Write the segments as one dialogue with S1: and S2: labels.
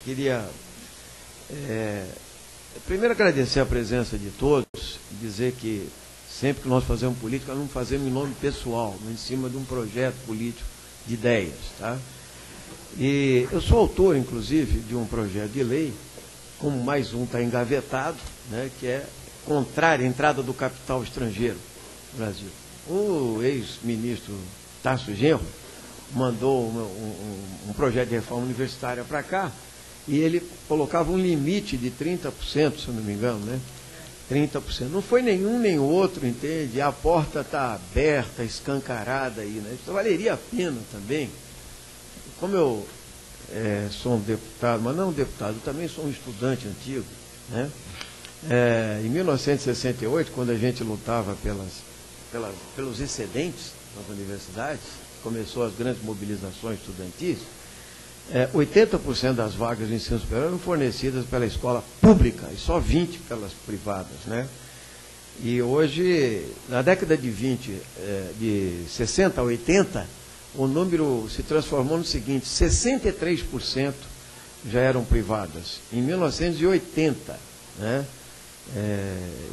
S1: Queria primeiro agradecer a presença de todos, dizer que sempre que nós fazemos política, nós não fazemos em nome pessoal, mas em cima de um projeto político de ideias. Tá? E eu sou autor, inclusive, de um projeto de lei, como mais um está engavetado, né, que é contrário à entrada do capital estrangeiro no Brasil. O ex-ministro Tarso Genro mandou um projeto de reforma universitária para cá, e ele colocava um limite de 30%, se eu não me engano, né? 30%. Não foi nenhum nem outro, entende? A porta está aberta, escancarada aí, né? Isso valeria a pena também. Como eu sou um deputado, mas não um deputado, eu também sou um estudante antigo, né? Em 1968, quando a gente lutava pelos excedentes das universidades, começou as grandes mobilizações estudantis, 80% das vagas de ensino superior eram fornecidas pela escola pública e só 20% pelas privadas, né? E hoje, na década de 20, de 60 a 80, o número se transformou no seguinte: 63% já eram privadas, em 1980, né?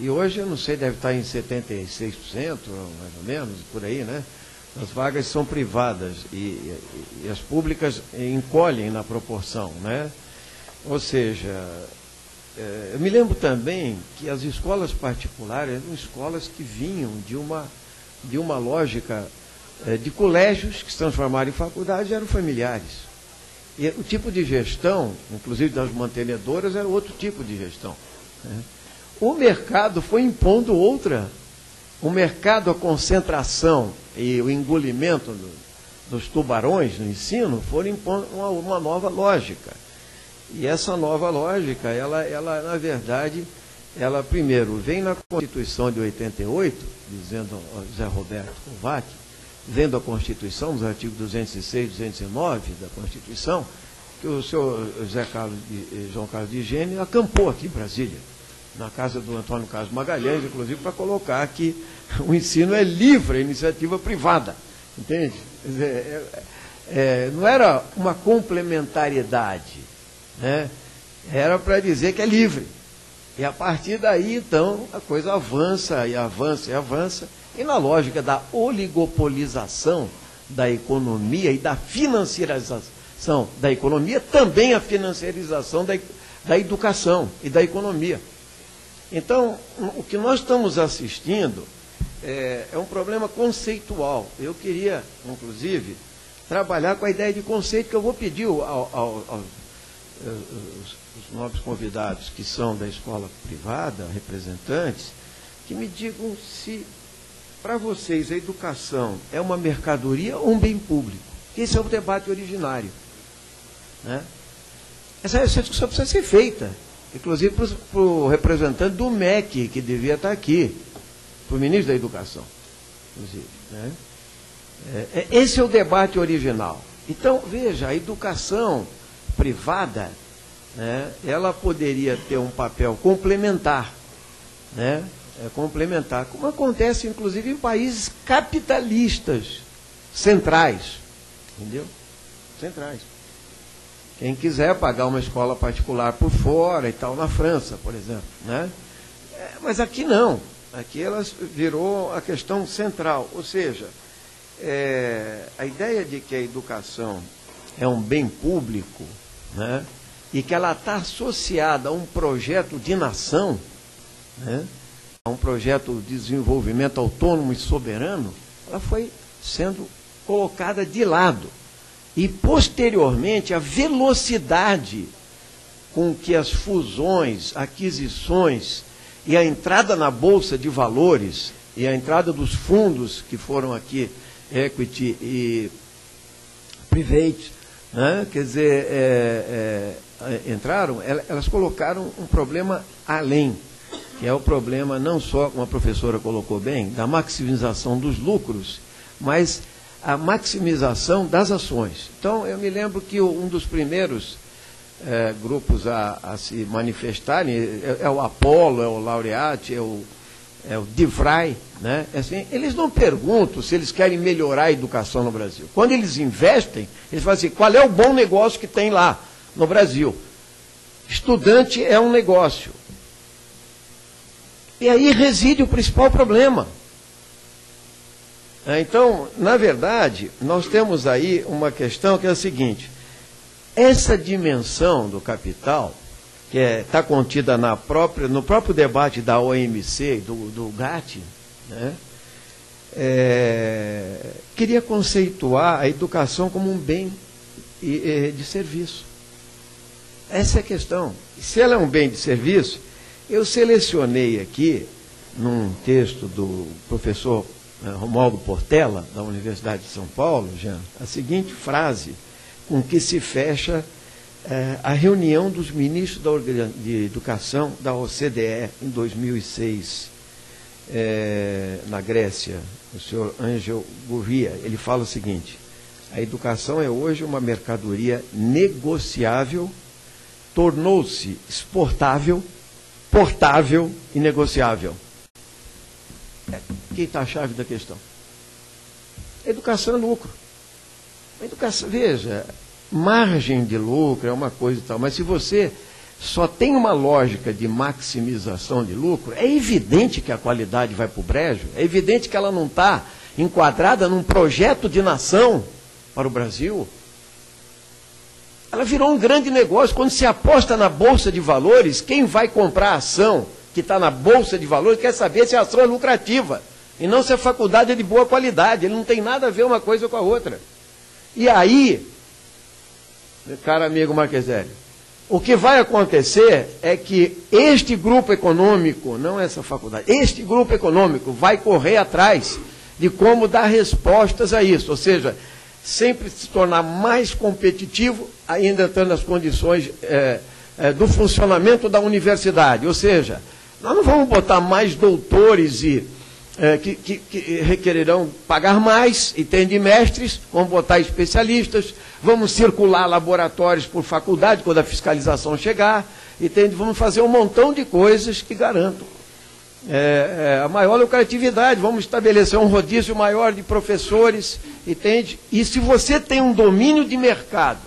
S1: E hoje, eu não sei, deve estar em 76%, mais ou menos, por aí, né? As vagas são privadas e as públicas encolhem na proporção, né? Ou seja, eu me lembro também que as escolas particulares eram escolas que vinham de uma lógica de colégios que se transformaram em faculdades, eram familiares. E o tipo de gestão, inclusive das mantenedoras, era outro tipo de gestão, né? O mercado foi impondo outra. O mercado, a concentração e o engolimento dos tubarões no ensino foram impondo uma nova lógica. E essa nova lógica, ela na verdade, ela primeiro vem na Constituição de 88, dizendo José Roberto Kovac, vendo a Constituição, nos artigos 206 e 209 da Constituição, que o senhor João Carlos de Gênio acampou aqui em Brasília, na casa do Antônio Carlos Magalhães, inclusive, para colocar que o ensino é livre, a iniciativa privada, entende? Quer dizer, não era uma complementariedade, né? Era para dizer que é livre. E a partir daí, então, a coisa avança e avança e avança, e na lógica da oligopolização da economia e da financiarização da economia, também a financiarização da educação e da economia. Então, o que nós estamos assistindo é um problema conceitual. Eu queria, inclusive, trabalhar com a ideia de conceito, que eu vou pedir aos nobres convidados que são da escola privada, representantes, que me digam se, para vocês, a educação é uma mercadoria ou um bem público. Esse é o debate originário, né? Essa discussão precisa ser feita, inclusive para o representante do MEC, que devia estar aqui, para o ministro da Educação, inclusive, né? Esse é o debate original. Então, veja, a educação privada, né, ela poderia ter um papel complementar, né, complementar, como acontece, inclusive, em países capitalistas centrais, entendeu? Centrais. Quem quiser pagar uma escola particular por fora e tal, na França, por exemplo, né? Mas aqui não. Aqui ela virou a questão central. Ou seja, a ideia de que a educação é um bem público, né? E que ela está associada a um projeto de nação, né? A um projeto de desenvolvimento autônomo e soberano, ela foi sendo colocada de lado. E, posteriormente, a velocidade com que as fusões, aquisições e a entrada na Bolsa de Valores e a entrada dos fundos que foram aqui, equity e private, né? Quer dizer, entraram, elas colocaram um problema além, que é o problema não só, como a professora colocou bem, da maximização dos lucros, mas a maximização das ações. Então, eu me lembro que um dos primeiros grupos a se manifestarem é o Apollo, é o Laureate, é o DeVry, né? Assim, eles não perguntam se eles querem melhorar a educação no Brasil. Quando eles investem, eles falam assim: qual é o bom negócio que tem lá no Brasil? Estudante é um negócio. E aí reside o principal problema. Então, na verdade, nós temos aí uma questão que é a seguinte: essa dimensão do capital, que está contida no próprio debate da OMC, do GATT, né, queria conceituar a educação como um bem de serviço. Essa é a questão. Se ela é um bem de serviço, eu selecionei aqui, num texto do professor Romualdo Portela, da Universidade de São Paulo, Jean, a seguinte frase com que se fecha a reunião dos ministros de Educação da OCDE em 2006, na Grécia, o senhor Angel Gurria. Ele fala o seguinte: a educação é hoje uma mercadoria negociável, tornou-se exportável, portável e negociável. Aqui está a chave da questão. Educação é lucro. Educação, veja, margem de lucro é uma coisa e tal, mas se você só tem uma lógica de maximização de lucro, é evidente que a qualidade vai para o brejo, é evidente que ela não está enquadrada num projeto de nação para o Brasil. Ela virou um grande negócio. Quando se aposta na Bolsa de Valores, quem vai comprar a ação que está na Bolsa de Valores quer saber se a ação é lucrativa, e não se a faculdade é de boa qualidade. Ele não tem nada a ver uma coisa com a outra. E aí, meu caro amigo Marqueselli, o que vai acontecer é que este grupo econômico, não essa faculdade, este grupo econômico vai correr atrás de como dar respostas a isso, ou seja, sempre se tornar mais competitivo, ainda entrando nas condições do funcionamento da universidade. Ou seja, nós não vamos botar mais doutores que requererão pagar mais, e tem de mestres, vamos botar especialistas, vamos circular laboratórios por faculdade quando a fiscalização chegar, vamos fazer um montão de coisas que garantam a maior lucratividade, vamos estabelecer um rodízio maior de professores, entende? E se você tem um domínio de mercado,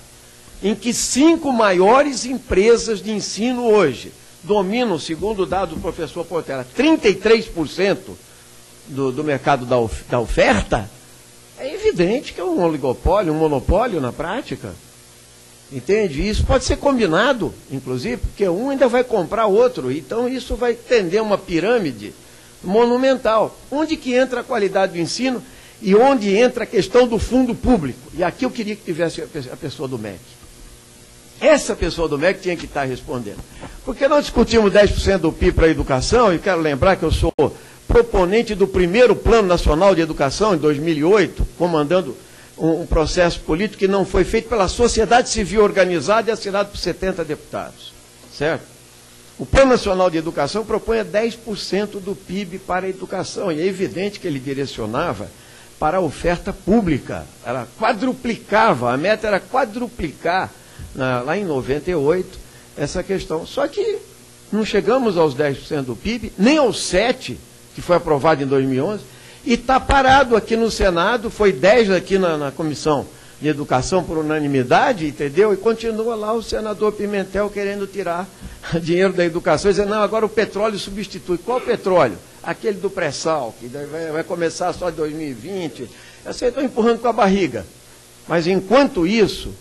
S1: em que 5 maiores empresas de ensino hoje dominam, segundo o dado do professor Portela, 33% do mercado da oferta, é evidente que é um oligopólio, um monopólio na prática. Entende? Isso pode ser combinado, inclusive, porque um ainda vai comprar outro. Então isso vai tender uma pirâmide monumental. Onde que entra a qualidade do ensino e onde entra a questão do fundo público? E aqui eu queria que tivesse a pessoa do MEC. Essa pessoa do MEC tinha que estar respondendo. Porque nós discutimos 10% do PIB para a educação, e quero lembrar que eu sou proponente do primeiro Plano Nacional de Educação, em 2008, comandando um processo político que não foi feito pela sociedade civil organizada e assinado por 70 deputados. Certo? O Plano Nacional de Educação propunha 10% do PIB para a educação, e é evidente que ele direcionava para a oferta pública. Ela quadruplicava, a meta era quadruplicar, lá em 98, essa questão. Só que não chegamos aos 10% do PIB, nem aos 7%, que foi aprovado em 2011, e está parado aqui no Senado, foi 10 aqui na Comissão de Educação por unanimidade, entendeu? E continua lá o senador Pimentel querendo tirar dinheiro da educação, dizendo, não, agora o petróleo substitui. Qual petróleo? Aquele do pré-sal, que vai começar só em 2020. Assim, estou empurrando com a barriga. Mas enquanto isso,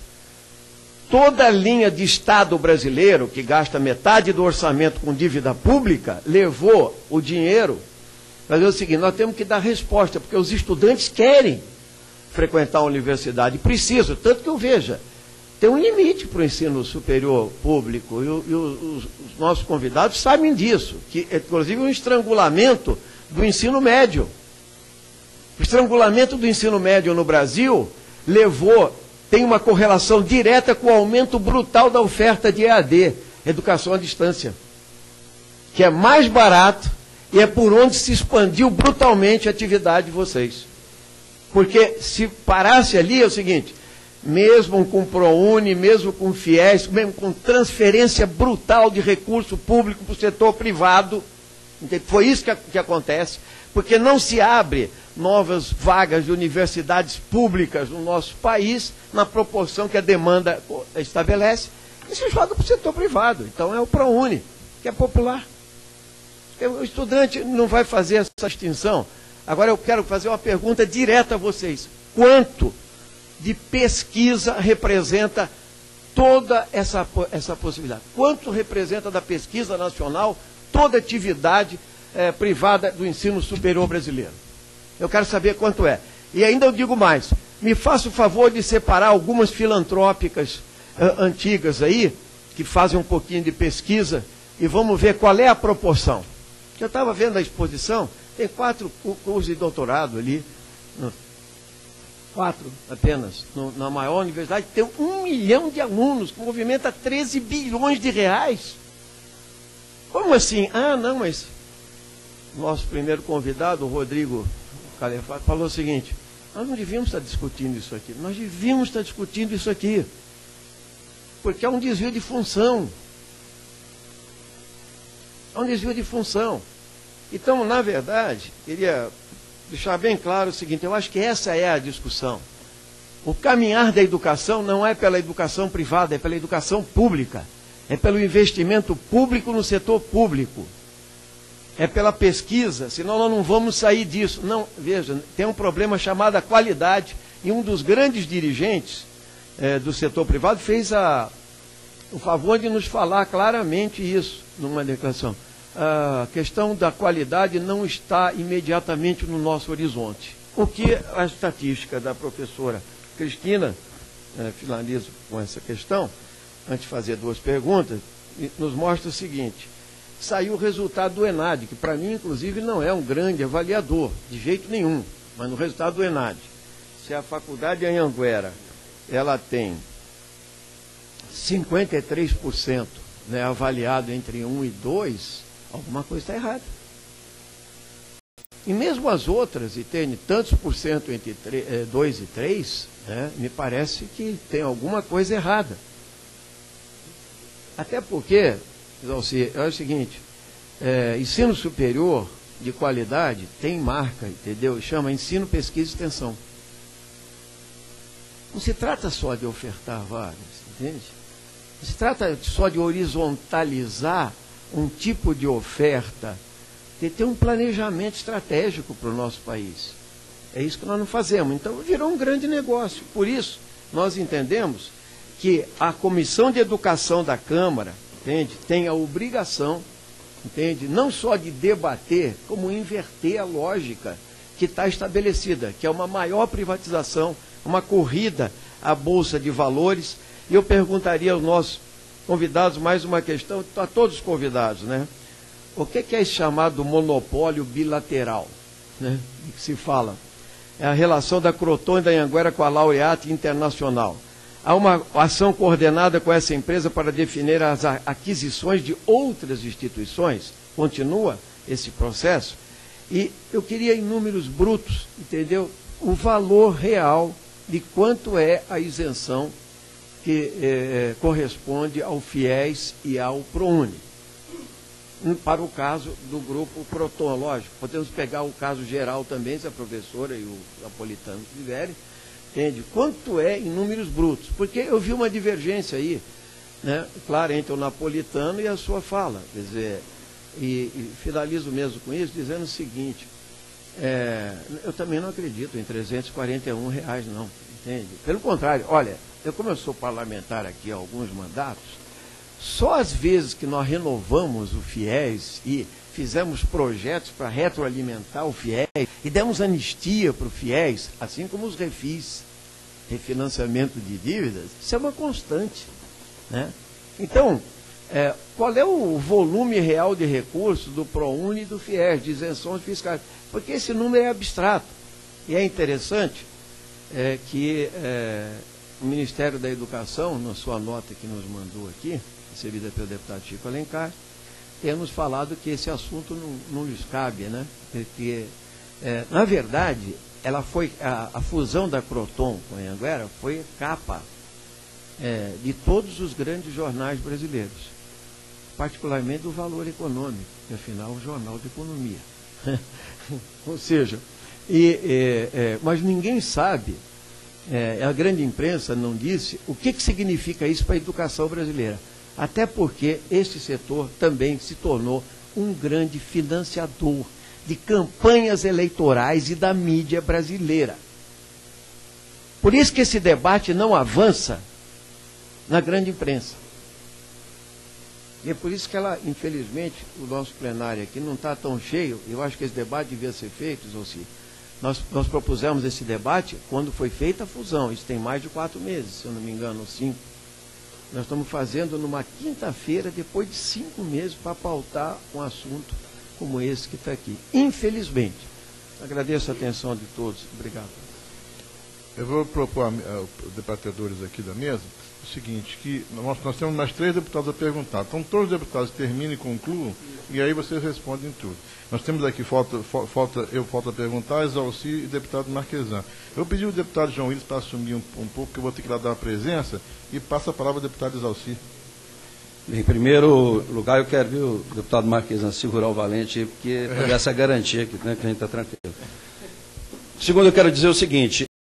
S1: toda a linha de Estado brasileiro, que gasta metade do orçamento com dívida pública, levou o dinheiro. Mas é o seguinte, nós temos que dar resposta, porque os estudantes querem frequentar a universidade, precisam, tanto que eu veja, tem um limite para o ensino superior público, e os nossos convidados sabem disso, que inclusive um estrangulamento do ensino médio. O estrangulamento do ensino médio no Brasil tem uma correlação direta com o aumento brutal da oferta de EAD, educação à distância, que é mais barato, e é por onde se expandiu brutalmente a atividade de vocês. Porque se parasse ali, é o seguinte, mesmo com ProUni, mesmo com FIES, mesmo com transferência brutal de recurso público para o setor privado, foi isso que acontece, porque não se abre novas vagas de universidades públicas no nosso país, na proporção que a demanda estabelece, e se joga para o setor privado. Então é o ProUni, que é popular. O estudante não vai fazer essa distinção. Agora eu quero fazer uma pergunta direta a vocês. Quanto de pesquisa representa toda essa possibilidade? Quanto representa da pesquisa nacional toda atividade privada do ensino superior brasileiro? Eu quero saber quanto é. E ainda eu digo mais, me faça o favor de separar algumas filantrópicas antigas aí, que fazem um pouquinho de pesquisa, e vamos ver qual é a proporção. Eu estava vendo a exposição, tem 4 cursos de doutorado ali, 4 apenas, na maior universidade, tem 1 milhão de alunos, que movimenta 13 bilhões de reais. Como assim? Ah, não, mas nosso primeiro convidado, o Rodrigo Calefato, falou o seguinte, nós não devíamos estar discutindo isso aqui, nós devíamos estar discutindo isso aqui, porque é um desvio de função. É um desvio de função. Então, na verdade, queria deixar bem claro o seguinte, eu acho que essa é a discussão. O caminhar da educação não é pela educação privada, é pela educação pública. É pelo investimento público no setor público. É pela pesquisa, senão nós não vamos sair disso. Não, veja, tem um problema chamado qualidade, e um dos grandes dirigentes do setor privado fez o favor de nos falar claramente isso numa declaração. A questão da qualidade não está imediatamente no nosso horizonte. O que a estatística da professora Cristina, finalizo com essa questão, antes de fazer 2 perguntas, nos mostra o seguinte, saiu o resultado do ENAD, que para mim, inclusive, não é um grande avaliador, de jeito nenhum, mas no resultado do ENAD, se a faculdade de Anhanguera, ela tem 53%, né, avaliado entre 1 e 2, alguma coisa está errada. E mesmo as outras, e tem tantos por cento entre 2 e 3, né, me parece que tem alguma coisa errada. Até porque, Zalci, é o seguinte, ensino superior de qualidade tem marca, entendeu? Chama ensino, pesquisa e extensão. Não se trata só de ofertar vagas, entende? Não se trata só de horizontalizar um tipo de oferta, de ter um planejamento estratégico para o nosso país. É isso que nós não fazemos. Então, virou um grande negócio. Por isso, nós entendemos que a Comissão de Educação da Câmara, entende, tem a obrigação, entende, não só de debater, como inverter a lógica que está estabelecida, que é uma maior privatização, uma corrida à Bolsa de Valores. E eu perguntaria aos nossos convidados mais uma questão, a todos os convidados, né? O que é esse chamado monopólio bilateral, né, que se fala? É a relação da Croton e da Anhanguera com a Laureate Internacional. Há uma ação coordenada com essa empresa para definir as aquisições de outras instituições? Continua esse processo? E eu queria, em números brutos, entendeu? O valor real de quanto é a isenção que corresponde ao FIES e ao ProUni. Para o caso do grupo Croton, lógico, podemos pegar o caso geral também, se a professora e o Napolitano tiverem, entende? Quanto é em números brutos? Porque eu vi uma divergência aí, né, claro, entre o Napolitano e a sua fala, quer dizer, e finalizo mesmo com isso, dizendo o seguinte, eu também não acredito em R$341, não, entende? Pelo contrário, olha, como eu sou parlamentar aqui há alguns mandatos, só às vezes que nós renovamos o FIES e fizemos projetos para retroalimentar o FIES e demos anistia para o FIES, assim como os refis, refinanciamento de dívidas, isso é uma constante, né? Então, qual é o volume real de recursos do ProUni e do FIES, de isenções fiscais? Porque esse número é abstrato. E é interessante que o Ministério da Educação, na sua nota que nos mandou aqui, recebida pelo deputado Chico Alencar, temos falado que esse assunto não lhes cabe, né? Porque, na verdade, ela foi, a fusão da Croton com a Anhanguera foi capa de todos os grandes jornais brasileiros, particularmente do Valor Econômico, que afinal é um jornal de economia. Ou seja, mas ninguém sabe a grande imprensa não disse o que significa isso para a educação brasileira. Até porque este setor também se tornou um grande financiador de campanhas eleitorais e da mídia brasileira. Por isso que esse debate não avança na grande imprensa. E é por isso que ela, infelizmente, o nosso plenário aqui não está tão cheio. Eu acho que esse debate devia ser feito, Zolci. Nós propusemos esse debate quando foi feita a fusão. Isso tem mais de 4 meses, se eu não me engano, 5. Nós estamos fazendo numa quinta-feira, depois de 5 meses, para pautar um assunto como esse que está aqui. Infelizmente. Agradeço a atenção de todos. Obrigado.
S2: Eu vou propor aos debatedores aqui da mesa o seguinte, que nós temos mais 3 deputados a perguntar. Então, todos os deputados terminem e concluam, e aí vocês respondem tudo. Nós temos aqui, falta a perguntar, Exalci e deputado Marquesan. Eu pedi ao deputado João Willis para assumir um pouco, que eu vou ter que lá dar a presença, e passa a palavra ao deputado Exalci.
S3: Em primeiro lugar, eu quero ver o deputado Marquesan segurar o valente, porque para dar essa garantia aqui, né, que a gente está tranquilo. Segundo, eu quero dizer o seguinte,